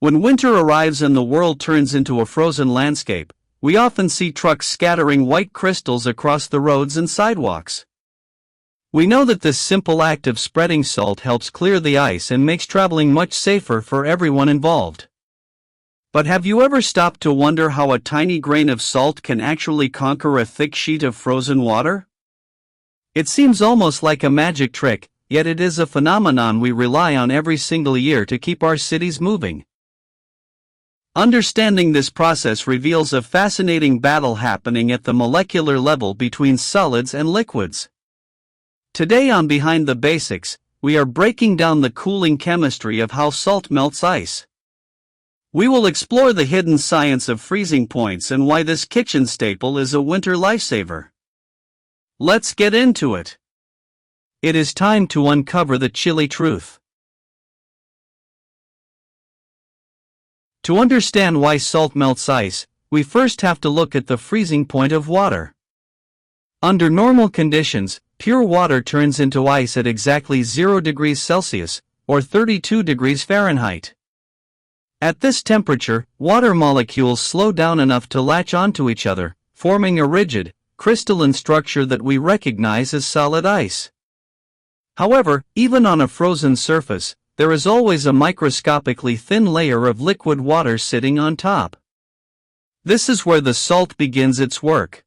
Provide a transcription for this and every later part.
When winter arrives and the world turns into a frozen landscape, we often see trucks scattering white crystals across the roads and sidewalks. We know that this simple act of spreading salt helps clear the ice and makes traveling much safer for everyone involved. But have you ever stopped to wonder how a tiny grain of salt can actually conquer a thick sheet of frozen water? It seems almost like a magic trick, yet it is a phenomenon we rely on every single year to keep our cities moving. Understanding this process reveals a fascinating battle happening at the molecular level between solids and liquids. Today on Behind the Basics, we are breaking down the cooling chemistry of how salt melts ice. We will explore the hidden science of freezing points and why this kitchen staple is a winter lifesaver. Let's get into it. It is time to uncover the chilly truth. To understand why salt melts ice, we first have to look at the freezing point of water. Under normal conditions, pure water turns into ice at exactly 0 degrees Celsius, or 32 degrees Fahrenheit. At this temperature, water molecules slow down enough to latch onto each other, forming a rigid, crystalline structure that we recognize as solid ice. However, even on a frozen surface, there is always a microscopically thin layer of liquid water sitting on top. This is where the salt begins its work.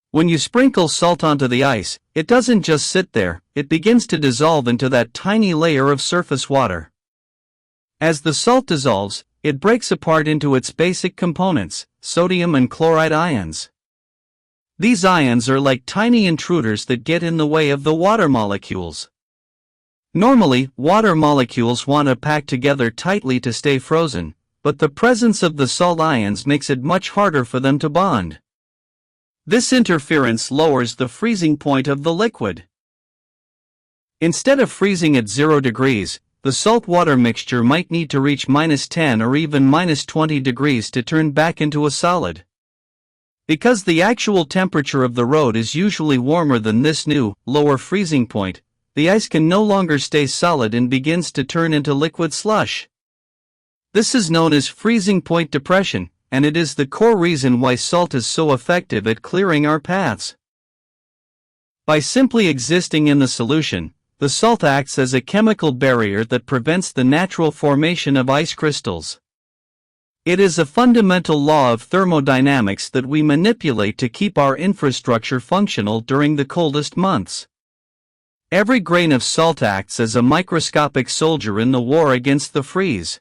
When you sprinkle salt onto the ice, it doesn't just sit there, it begins to dissolve into that tiny layer of surface water. As the salt dissolves, it breaks apart into its basic components, sodium and chloride ions. These ions are like tiny intruders that get in the way of the water molecules. Normally, water molecules want to pack together tightly to stay frozen, but the presence of the salt ions makes it much harder for them to bond. This interference lowers the freezing point of the liquid. Instead of freezing at 0 degrees, the salt-water mixture might need to reach -10 or even -20 degrees to turn back into a solid. Because the actual temperature of the road is usually warmer than this new, lower freezing point, the ice can no longer stay solid and begins to turn into liquid slush. This is known as freezing point depression, and it is the core reason why salt is so effective at clearing our paths. By simply existing in the solution, the salt acts as a chemical barrier that prevents the natural formation of ice crystals. It is a fundamental law of thermodynamics that we manipulate to keep our infrastructure functional during the coldest months. Every grain of salt acts as a microscopic soldier in the war against the freeze.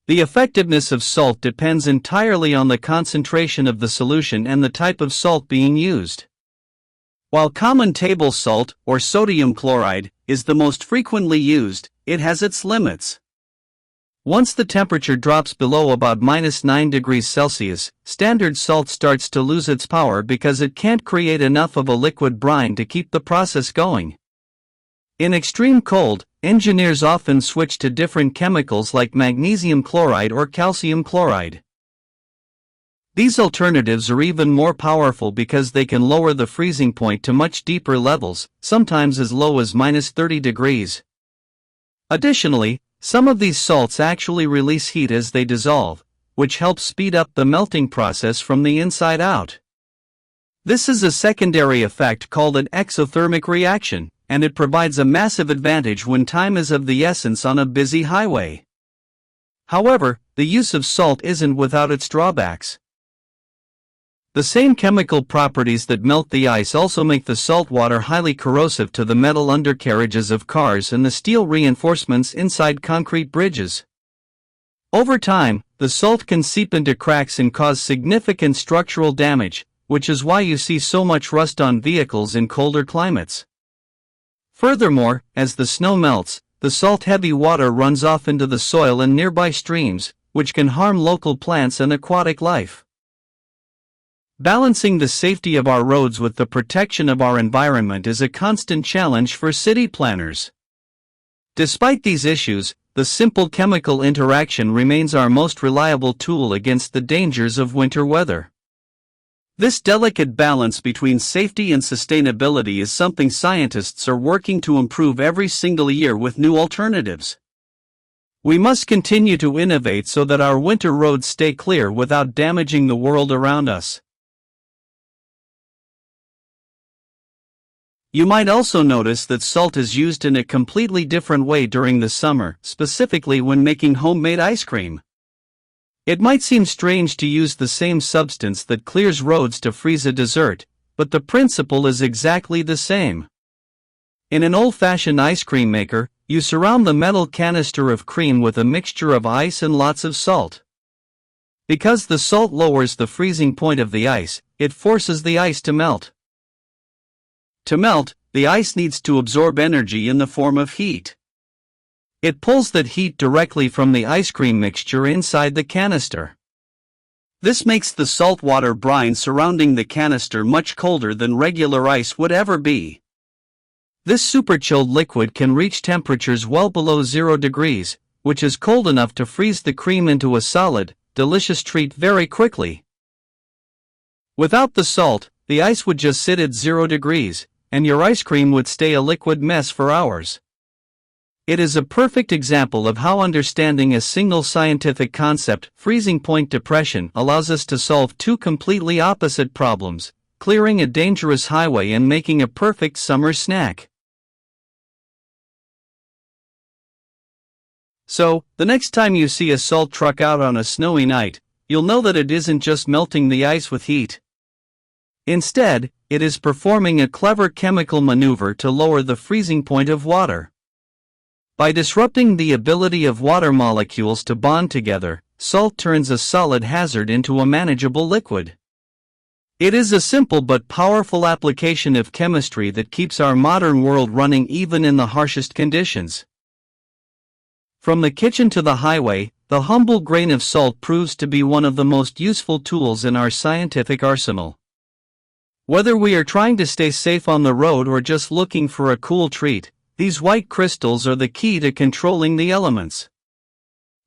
The effectiveness of salt depends entirely on the concentration of the solution and the type of salt being used. While common table salt, or sodium chloride, is the most frequently used, it has its limits. Once the temperature drops below about -9 degrees Celsius, standard salt starts to lose its power because it can't create enough of a liquid brine to keep the process going. In extreme cold, engineers often switch to different chemicals like magnesium chloride or calcium chloride. These alternatives are even more powerful because they can lower the freezing point to much deeper levels, sometimes as low as -30 degrees. Additionally, some of these salts actually release heat as they dissolve, which helps speed up the melting process from the inside out. This is a secondary effect called an exothermic reaction, and it provides a massive advantage when time is of the essence on a busy highway. However, the use of salt isn't without its drawbacks. The same chemical properties that melt the ice also make the salt water highly corrosive to the metal undercarriages of cars and the steel reinforcements inside concrete bridges. Over time, the salt can seep into cracks and cause significant structural damage, which is why you see so much rust on vehicles in colder climates. Furthermore, as the snow melts, the salt-heavy water runs off into the soil and nearby streams, which can harm local plants and aquatic life. Balancing the safety of our roads with the protection of our environment is a constant challenge for city planners. Despite these issues, the simple chemical interaction remains our most reliable tool against the dangers of winter weather. This delicate balance between safety and sustainability is something scientists are working to improve every single year with new alternatives. We must continue to innovate so that our winter roads stay clear without damaging the world around us. You might also notice that salt is used in a completely different way during the summer, specifically when making homemade ice cream. It might seem strange to use the same substance that clears roads to freeze a dessert, but the principle is exactly the same. In an old-fashioned ice cream maker, you surround the metal canister of cream with a mixture of ice and lots of salt. Because the salt lowers the freezing point of the ice, it forces the ice to melt. To melt, the ice needs to absorb energy in the form of heat. It pulls that heat directly from the ice cream mixture inside the canister. This makes the saltwater brine surrounding the canister much colder than regular ice would ever be. This superchilled liquid can reach temperatures well below 0 degrees, which is cold enough to freeze the cream into a solid, delicious treat very quickly. Without the salt, the ice would just sit at 0 degrees, and your ice cream would stay a liquid mess for hours. It is a perfect example of how understanding a single scientific concept, freezing point depression, allows us to solve two completely opposite problems, clearing a dangerous highway and making a perfect summer snack. So, the next time you see a salt truck out on a snowy night, you'll know that it isn't just melting the ice with heat. Instead, it is performing a clever chemical maneuver to lower the freezing point of water. By disrupting the ability of water molecules to bond together, salt turns a solid hazard into a manageable liquid. It is a simple but powerful application of chemistry that keeps our modern world running even in the harshest conditions. From the kitchen to the highway, the humble grain of salt proves to be one of the most useful tools in our scientific arsenal. Whether we are trying to stay safe on the road or just looking for a cool treat, these white crystals are the key to controlling the elements.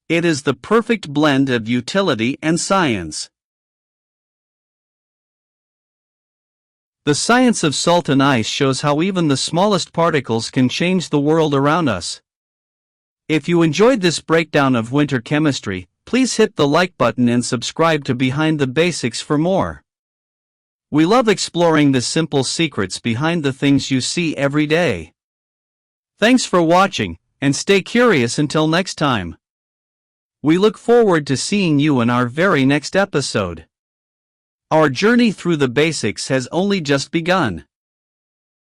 It is the perfect blend of utility and science. The science of salt and ice shows how even the smallest particles can change the world around us. If you enjoyed this breakdown of winter chemistry, please hit the like button and subscribe to Behind the Basics for more. We love exploring the simple secrets behind the things you see every day. Thanks for watching, and stay curious until next time. We look forward to seeing you in our very next episode. Our journey through the basics has only just begun.